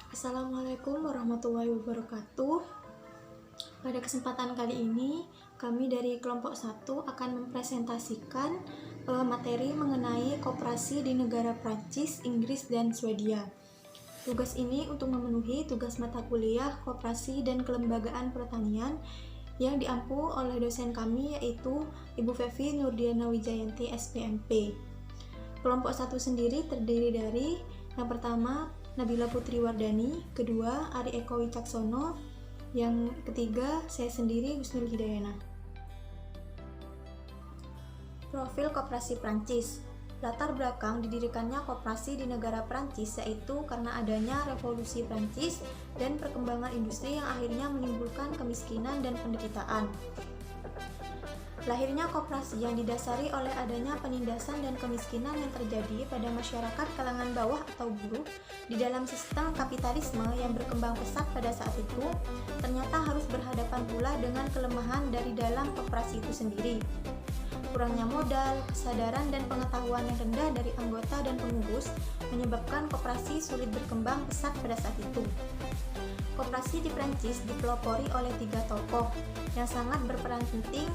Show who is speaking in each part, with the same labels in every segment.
Speaker 1: Assalamualaikum warahmatullahi wabarakatuh. Pada kesempatan kali ini, kami dari kelompok 1 akan mempresentasikan materi mengenai koperasi di negara Prancis, Inggris, dan Swedia. Tugas ini untuk memenuhi tugas mata kuliah koperasi dan kelembagaan pertanian yang diampu oleh dosen kami, yaitu Ibu Fevi Nurdiana Wijayanti SPMP. Kelompok 1 sendiri terdiri dari yang pertama Nabila Putri Wardani, kedua Ari Eko Wicaksono, yang ketiga saya sendiri Husnul Hidayana. Profil Koperasi Prancis. Latar belakang didirikannya koperasi di negara Prancis yaitu karena adanya revolusi Prancis dan perkembangan industri yang akhirnya menimbulkan kemiskinan dan penderitaan. Lahirnya koperasi yang didasari oleh adanya penindasan dan kemiskinan yang terjadi pada masyarakat kalangan bawah atau buruh di dalam sistem kapitalisme yang berkembang pesat pada saat itu, ternyata harus berhadapan pula dengan kelemahan dari dalam koperasi itu sendiri. Kurangnya modal, kesadaran dan pengetahuan yang rendah dari anggota dan pengurus menyebabkan koperasi sulit berkembang pesat pada saat itu. Koperasi di Prancis dipelopori oleh 3 tokoh yang sangat berperan penting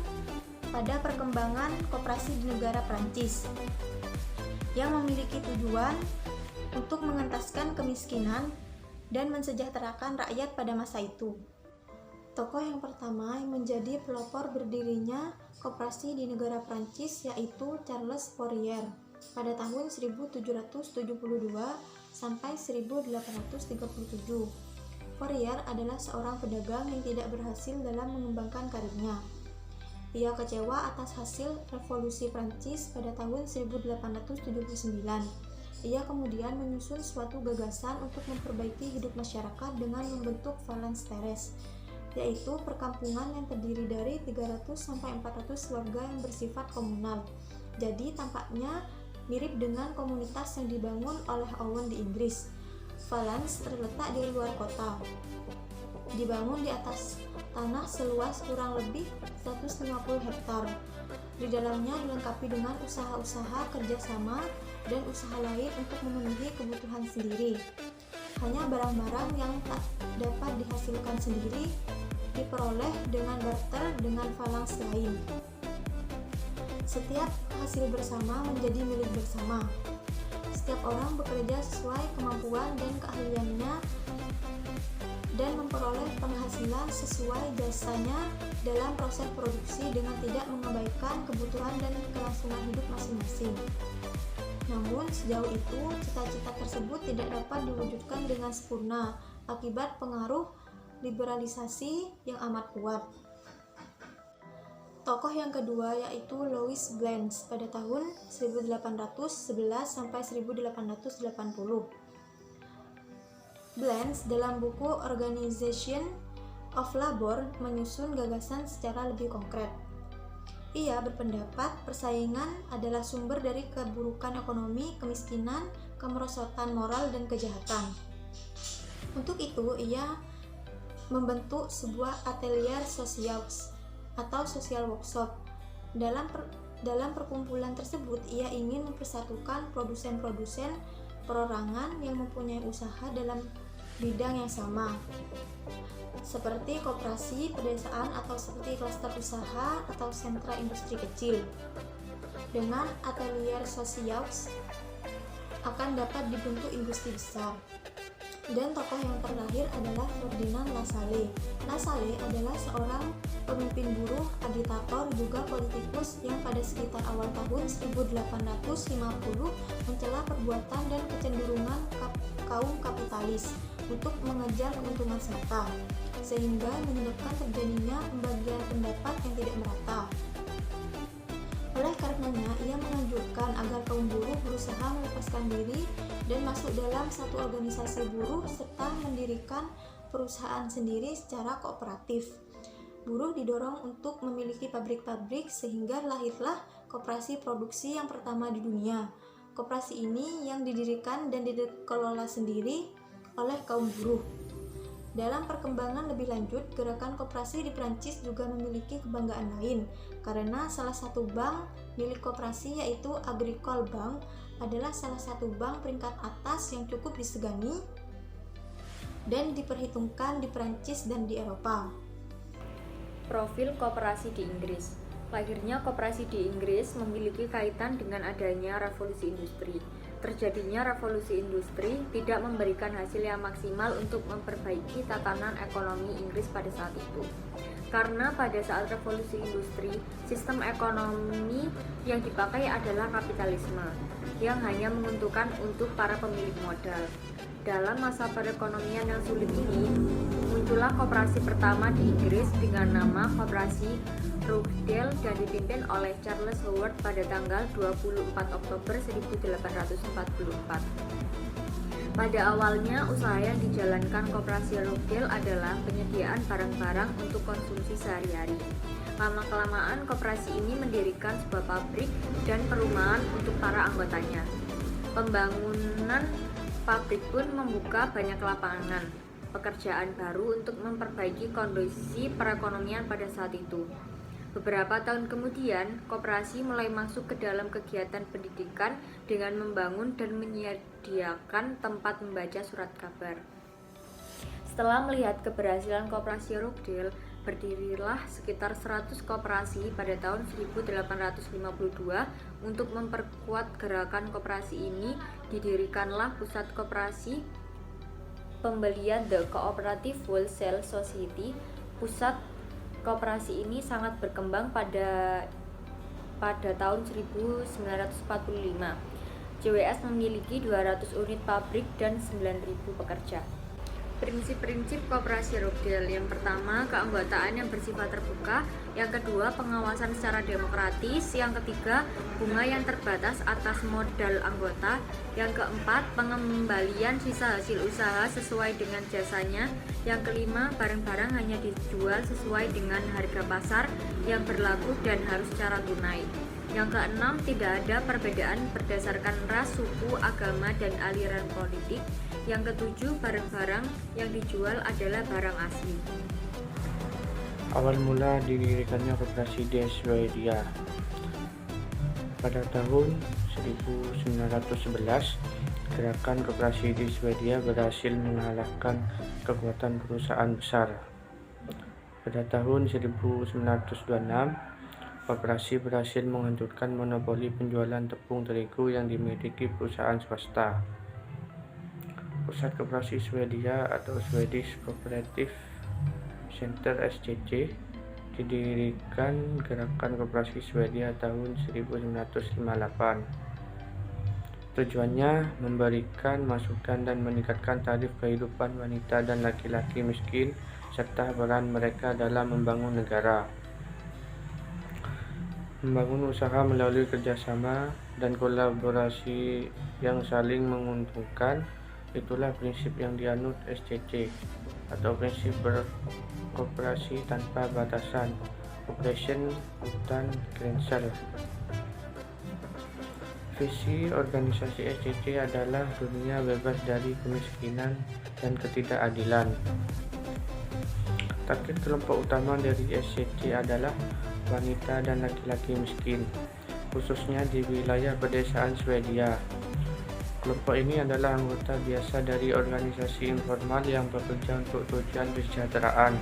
Speaker 1: pada perkembangan koperasi di negara Prancis, yang memiliki tujuan untuk mengentaskan kemiskinan dan mensejahterakan rakyat pada masa itu. Tokoh yang pertama yang menjadi pelopor berdirinya koperasi di negara Prancis yaitu Charles Fourier pada tahun 1772 sampai 1837. Fourier adalah seorang pedagang yang tidak berhasil dalam mengembangkan karirnya. Ia kecewa atas hasil revolusi Prancis pada tahun 1879. Ia kemudian menyusun suatu gagasan untuk memperbaiki hidup masyarakat dengan membentuk Valence Terrace, yaitu perkampungan yang terdiri dari 300-400 warga yang bersifat komunal. Jadi tampaknya mirip dengan komunitas yang dibangun oleh Owen di Inggris. Valence terletak di luar kota, dibangun di atas tanah seluas kurang lebih 150 hektar. Di dalamnya dilengkapi dengan usaha-usaha kerjasama dan usaha lain untuk memenuhi kebutuhan sendiri. Hanya barang-barang yang tak dapat dihasilkan sendiri diperoleh dengan barter dengan Valence lain. Setiap hasil bersama menjadi milik bersama. Setiap orang bekerja sesuai kemampuan dan keahliannya dan memperoleh penghasilan sesuai jasanya dalam proses produksi dengan tidak mengabaikan kebutuhan dan kelangsungan hidup masing-masing. Namun sejauh itu, cita-cita tersebut tidak dapat diwujudkan dengan sempurna akibat pengaruh liberalisasi yang amat kuat. Tokoh yang kedua yaitu Louis Blanche pada tahun 1811 sampai 1880. Blanche dalam buku Organization of Labor menyusun gagasan secara lebih konkret. Ia berpendapat persaingan adalah sumber dari keburukan ekonomi, kemiskinan, kemerosotan moral, dan kejahatan. Untuk itu, ia membentuk sebuah atelier sociaux atau social workshop. Dalam perkumpulan tersebut, ia ingin mempersatukan produsen-produsen perorangan yang mempunyai usaha dalam bidang yang sama, seperti koperasi pedesaan atau seperti klaster usaha atau sentra industri kecil. Dengan atelier sociaux akan dapat dibentuk industri besar. Dan tokoh yang terakhir adalah Ferdinand Lassalle. Lassalle adalah seorang pemimpin buruh, agitator, juga politikus yang pada sekitar awal tahun 1850 mencela perbuatan dan kecenderungan kaum kapitalis untuk mengejar keuntungan semata, sehingga menyebabkan terjadinya pembagian pendapat yang tidak merata. Oleh karenanya, ia menganjurkan agar kaum buruh berusaha melepaskan diri dan masuk dalam satu organisasi buruh serta mendirikan perusahaan sendiri secara kooperatif. Buruh didorong untuk memiliki pabrik-pabrik sehingga lahirlah koperasi produksi yang pertama di dunia. Koperasi ini yang didirikan dan dikelola sendiri oleh kaum buruh. Dalam perkembangan lebih lanjut, gerakan koperasi di Prancis juga memiliki kebanggaan lain, karena salah satu bank milik koperasi yaitu Agricole Bank adalah salah satu bank peringkat atas yang cukup disegani dan diperhitungkan di Prancis dan di Eropa.
Speaker 2: Profil koperasi di Inggris. Lahirnya koperasi di Inggris memiliki kaitan dengan adanya revolusi industri. Terjadinya revolusi industri tidak memberikan hasil yang maksimal untuk memperbaiki tatanan ekonomi Inggris pada saat itu. Karena pada saat revolusi industri, sistem ekonomi yang dipakai adalah kapitalisme, yang hanya menguntungkan untuk para pemilik modal. Dalam masa perekonomian yang sulit ini, muncullah koperasi pertama di Inggris dengan nama Koperasi Rochdale dan dipimpin oleh Charles Howard pada tanggal 24 Oktober 1844. Pada awalnya, usaha yang dijalankan Koperasi Rochdale adalah penyediaan barang-barang untuk konsumsi sehari-hari. Lama-kelamaan, koperasi ini mendirikan sebuah pabrik dan perumahan untuk para anggotanya. Pembangunan pabrik pun membuka banyak lapangan pekerjaan baru untuk memperbaiki kondisi perekonomian pada saat itu. Beberapa tahun kemudian, koperasi mulai masuk ke dalam kegiatan pendidikan dengan membangun dan menyediakan tempat membaca surat kabar. Setelah melihat keberhasilan Koperasi Rochdale, berdirilah sekitar 100 koperasi pada tahun 1852. Untuk memperkuat gerakan koperasi ini, didirikanlah Pusat Koperasi Pembelian The Cooperative Wholesale Society. Pusat koperasi ini sangat berkembang pada tahun 1945. JWS memiliki 200 unit pabrik dan 9.000 pekerja. Prinsip-prinsip Koperasi Rochdale. Yang pertama, keanggotaan yang bersifat terbuka. Yang kedua, pengawasan secara demokratis. Yang ketiga, bunga yang terbatas atas modal anggota. Yang keempat, pengembalian sisa hasil usaha sesuai dengan jasanya. Yang kelima, barang-barang hanya dijual sesuai dengan harga pasar yang berlaku dan harus secara tunai. Yang keenam, tidak ada perbedaan berdasarkan ras, suku, agama, dan aliran politik. Yang ketujuh, barang-barang yang dijual adalah barang asli.
Speaker 3: Awal mula didirikannya koperasi di Swedia. Pada tahun 1911, gerakan koperasi di Swedia berhasil mengalahkan kekuatan perusahaan besar. Pada tahun 1926, koperasi berhasil menghancurkan monopoli penjualan tepung terigu yang dimiliki perusahaan swasta. Pusat Koperasi Swedia atau Swedish Cooperative Center (SCC) didirikan gerakan koperasi Swedia tahun 1958. Tujuannya memberikan masukan dan meningkatkan taraf kehidupan wanita dan laki-laki miskin serta peran mereka dalam membangun negara. Membangun usaha melalui kerjasama dan kolaborasi yang saling menguntungkan. Itulah prinsip yang dianut SCC atau prinsip berkooperasi tanpa batasan, Operation Hutan Grenzen. Visi organisasi SCC adalah dunia bebas dari kemiskinan dan ketidakadilan. Target kelompok utama dari SCC adalah wanita dan laki-laki miskin, khususnya di wilayah pedesaan Swedia. Kelompok ini adalah anggota biasa dari organisasi informal yang bekerja untuk tujuan kesejahteraan.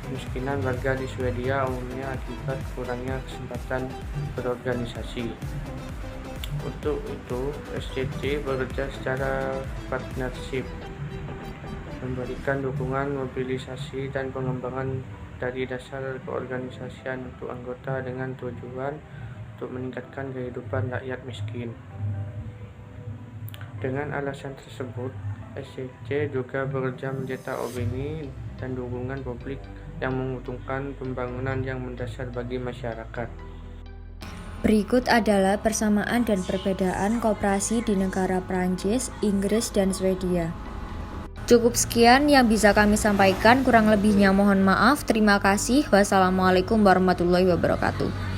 Speaker 3: Kemiskinan warga di Swedia umumnya akibat kurangnya kesempatan berorganisasi. Untuk itu, SCC bekerja secara partnership, memberikan dukungan, mobilisasi, dan pengembangan dari dasar keorganisasian untuk anggota dengan tujuan untuk meningkatkan kehidupan rakyat miskin. Dengan alasan tersebut, SCC juga bekerja mencetak opini dan dukungan publik yang menguntungkan pembangunan yang mendasar bagi masyarakat.
Speaker 2: Berikut adalah persamaan dan perbedaan koperasi di negara Prancis, Inggris, dan Swedia. Cukup sekian yang bisa kami sampaikan, kurang lebihnya mohon maaf. Terima kasih. Wassalamualaikum warahmatullahi wabarakatuh.